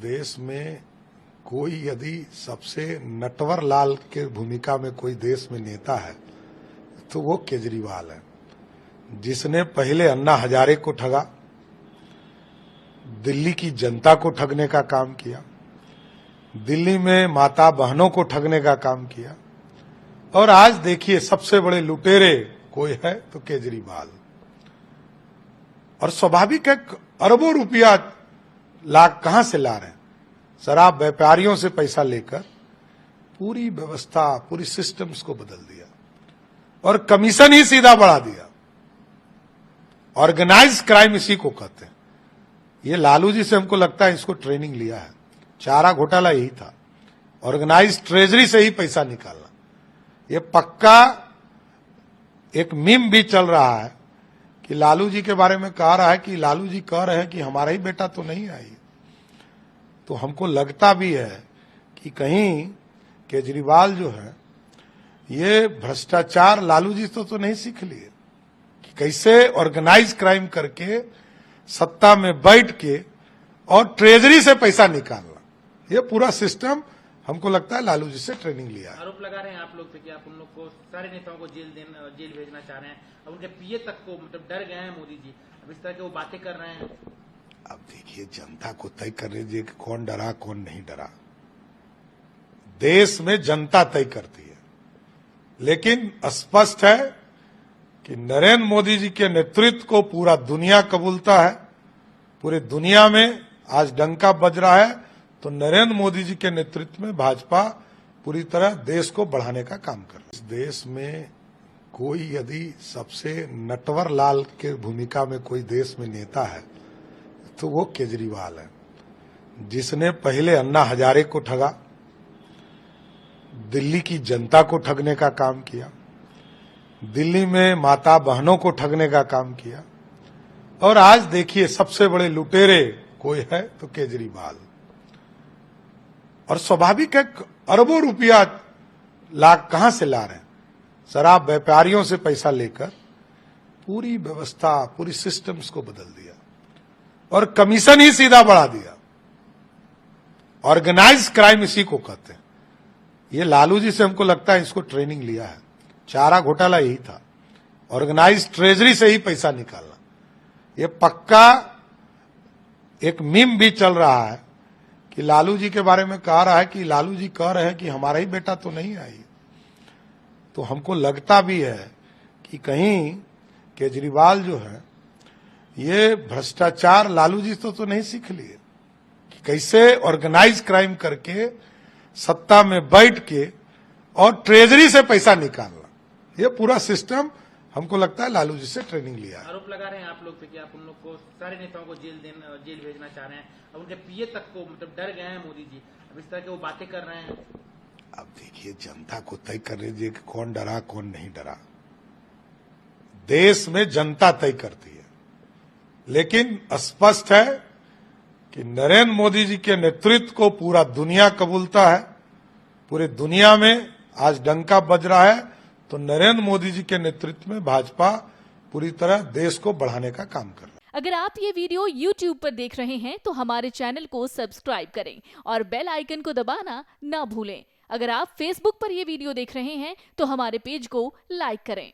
देश में कोई यदि सबसे नटवर लाल के भूमिका में कोई देश में नेता है तो वो केजरीवाल है, जिसने पहले अन्ना हजारे को ठगा, दिल्ली की जनता को ठगने का काम किया, दिल्ली में माता बहनों को ठगने का काम किया, और आज देखिए सबसे बड़े लुटेरे कोई है तो केजरीवाल। और स्वाभाविक है, अरबों रुपया लाख कहां से ला रहे हैं? शराब व्यापारियों से पैसा लेकर पूरी व्यवस्था, पूरी सिस्टम्स को बदल दिया और कमीशन ही सीधा बढ़ा दिया। ऑर्गेनाइज क्राइम इसी को कहते हैं। ये लालू जी से हमको लगता है इसको ट्रेनिंग लिया है। चारा घोटाला यही था, ऑर्गेनाइज ट्रेजरी से ही पैसा निकालना। ये पक्का एक मीम भी चल रहा है कि लालू जी के बारे में कह रहा है कि लालू जी कह रहे हैं कि हमारा ही बेटा तो नहीं आई। तो हमको लगता भी है कि कहीं केजरीवाल जो है ये भ्रष्टाचार लालू जी तो नहीं सीख लिए कि कैसे ऑर्गेनाइज क्राइम करके सत्ता में बैठ के और ट्रेजरी से पैसा निकालना। ये पूरा सिस्टम हमको लगता है लालू जी से ट्रेनिंग लिया है। आरोप लगा रहे हैं आप लोग कि आप उन लोग को, सारे नेताओं को जेल भेजना चाह रहे हैं। अब उनके पीए तक को मतलब डर गए हैं मोदी जी, अब इस तरह की वो बातें कर रहे हैं। अब देखिए, जनता को तय कर लीजिए कि कौन डरा कौन नहीं डरा। देश में जनता तय करती है, लेकिन स्पष्ट है कि नरेंद्र मोदी जी के नेतृत्व को पूरा दुनिया कबूलता है। पूरे दुनिया में आज डंका बज रहा है तो नरेंद्र मोदी जी के नेतृत्व में भाजपा पूरी तरह देश को बढ़ाने का काम कर रही है। इस देश में कोई यदि सबसे नटवर लाल के भूमिका में कोई देश में नेता है तो वो केजरीवाल है, जिसने पहले अन्ना हजारे को ठगा, दिल्ली की जनता को ठगने का काम किया, दिल्ली में माता बहनों को ठगने का काम किया, और आज देखिए सबसे बड़े लुटेरे कोई है तो केजरीवाल। और स्वाभाविक है, अरबों रुपया लाख कहां से ला रहे हैं? शराब व्यापारियों से पैसा लेकर पूरी व्यवस्था, पूरी सिस्टम्स को बदल दिया और कमीशन ही सीधा बढ़ा दिया। ऑर्गेनाइज क्राइम इसी को कहते हैं। ये लालू जी से हमको लगता है इसको ट्रेनिंग लिया है। चारा घोटाला यही था, ऑर्गेनाइज ट्रेजरी से ही पैसा निकालना। ये पक्का एक मीम भी चल रहा है कि लालू जी के बारे में कह रहा है कि लालू जी कह रहे हैं कि हमारा ही बेटा तो नहीं आई। तो हमको लगता भी है कि कहीं केजरीवाल जो है ये भ्रष्टाचार लालू जी तो नहीं सीख लिए कि कैसे ऑर्गेनाइज क्राइम करके सत्ता में बैठ के और ट्रेजरी से पैसा निकालना। ये पूरा सिस्टम हमको लगता है लालू जी से ट्रेनिंग लिया है। आरोप लगा रहे हैं आप लोग कि आप उन लोग को, सारे नेताओं को जेल भेजना चाह रहे हैं। अब उनके पीए तक को मतलब डर गए हैं मोदी जी, अब इस तरह की वो बातें कर रहे हैं। अब देखिए, जनता को तय कर लीजिए कि कौन डरा कौन नहीं डरा। देश में जनता तय करती है, लेकिन स्पष्ट है कि नरेंद्र मोदी जी के नेतृत्व को पूरा दुनिया कबूलता है। पूरे दुनिया में आज डंका बज रहा है तो नरेंद्र मोदी जी के नेतृत्व में भाजपा पूरी तरह देश को बढ़ाने का काम कर रहा है। अगर आप ये वीडियो YouTube पर देख रहे हैं तो हमारे चैनल को सब्सक्राइब करें और बेल आइकन को दबाना ना भूलें। अगर आप Facebook पर ये वीडियो देख रहे हैं तो हमारे पेज को लाइक करें।